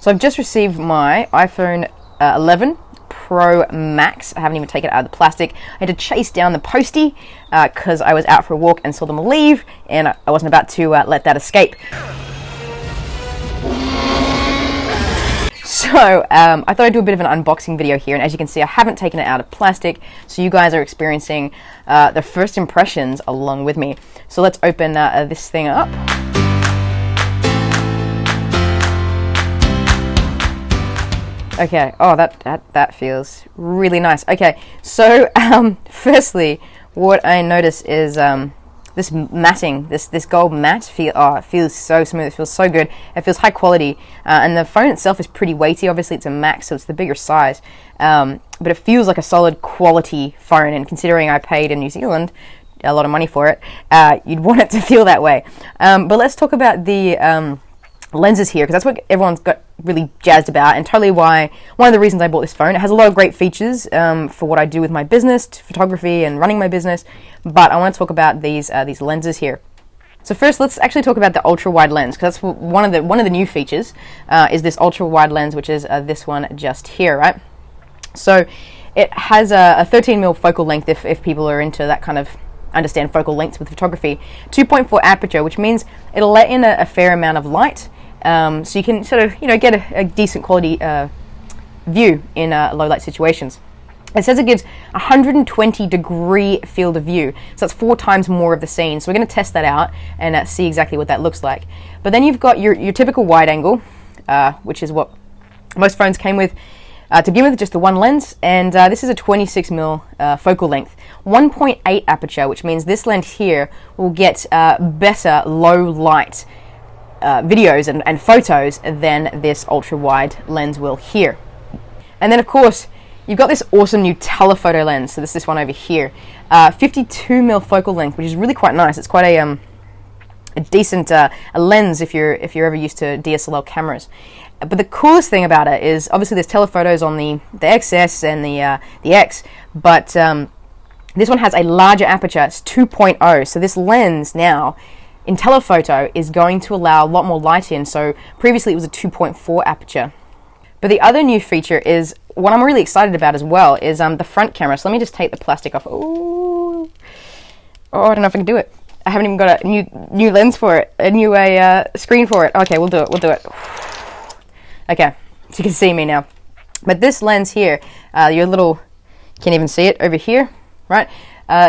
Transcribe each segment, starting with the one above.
So I've just received my iPhone 11 Pro Max. I haven't even taken it out of the plastic. I had to chase down the postie because I was out for a walk and saw them leave, and I wasn't about to let that escape. So I thought I'd do a bit of an unboxing video here, and as you can see, I haven't taken it out of plastic, so you guys are experiencing the first impressions along with me. So let's open this thing up. Okay, oh, that feels really nice. Okay, so firstly, what I notice is this matting, this gold matte feels so smooth. It feels so good. It feels high quality, and the phone itself is pretty weighty. Obviously, it's a Max, so it's the bigger size, but it feels like a solid quality phone. And considering I paid in New Zealand a lot of money for it, you'd want it to feel that way. But let's talk about the lenses here, because that's what everyone's got really jazzed about, and totally one of the reasons I bought this phone. It has a lot of great features for what I do with my business, photography and running my business, but I want to talk about these lenses here. So first, let's actually talk about the ultra wide lens, because that's one of the new features is this ultra wide lens, which is this one just here, right? So it has a 13mm focal length if people are into that kind of understand focal lengths with photography. 2.4 aperture, which means it'll let in a fair amount of light. So you can sort of, get a decent quality view in low light situations. It says it gives 120 degree field of view, so that's 4 times more of the scene. So we're going to test that out and see exactly what that looks like. But then you've got your typical wide angle, which is what most phones came with to begin with, just the one lens, and this is a 26mm focal length. 1.8 aperture, which means this lens here will get better low light videos and photos than this ultra wide lens will here. And then of course you've got this awesome new telephoto lens. So this one over here, 52mm focal length, which is really quite nice. It's quite a decent a lens if you're ever used to DSLR cameras. But the coolest thing about it is obviously there's telephotos on the XS and the X, but this one has a larger aperture. It's 2.0. So this lens now in telephoto is going to allow a lot more light in. So previously it was a 2.4 aperture. But the other new feature is what I'm really excited about as well is the front camera. So let me just take the plastic off. Ooh. Oh, I don't know if I can do it. I haven't even got a new lens for it, a new screen for it. Okay, we'll do it. Okay, so you can see me now. But this lens here, can't even see it over here, right?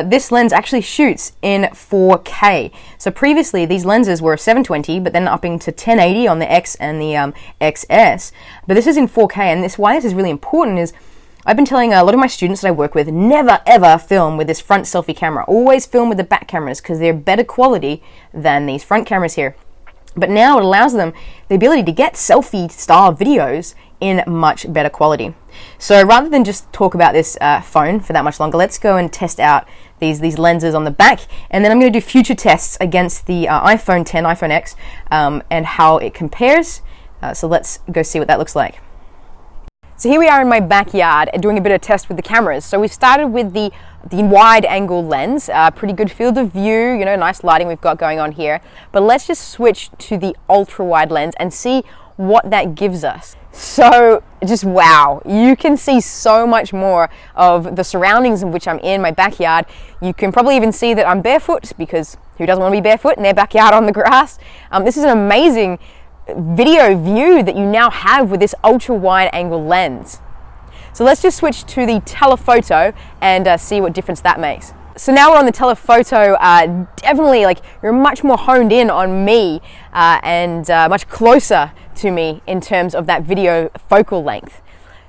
This lens actually shoots in 4K. So previously these lenses were 720, but then upping to 1080 on the X and the XS. But this is in 4K, and why this is really important is I've been telling a lot of my students that I work with, never ever film with this front selfie camera. Always film with the back cameras because they're better quality than these front cameras here. But now it allows them the ability to get selfie style videos in much better quality. So rather than just talk about this phone for that much longer, let's go and test out these lenses on the back, and then I'm going to do future tests against the iPhone 10, iPhone X, and how it compares. So let's go see what that looks like. So here we are in my backyard doing a bit of test with the cameras. So we've started with the wide angle lens, pretty good field of view, nice lighting we've got going on here. But let's just switch to the ultra wide lens and see what that gives us. So just wow, you can see so much more of the surroundings in which I'm in, my backyard. You can probably even see that I'm barefoot, because who doesn't want to be barefoot in their backyard on the grass? This is an amazing video view that you now have with this ultra wide angle lens. So let's just switch to the telephoto and see what difference that makes. So now we're on the telephoto, definitely you're much more honed in on me and much closer to me in terms of that video focal length.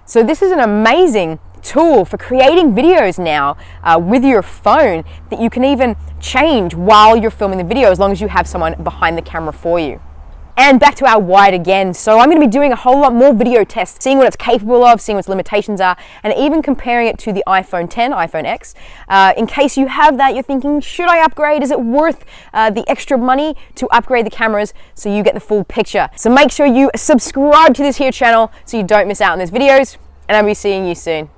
So this is an amazing tool for creating videos now with your phone that you can even change while you're filming the video, as long as you have someone behind the camera for you. And back to our wide again. So I'm going to be doing a whole lot more video tests, seeing what it's capable of, seeing what its limitations are, and even comparing it to the iPhone 10, iPhone X. In case you have that, you're thinking, should I upgrade? Is it worth the extra money to upgrade the cameras so you get the full picture? So make sure you subscribe to this here channel so you don't miss out on those videos, and I'll be seeing you soon.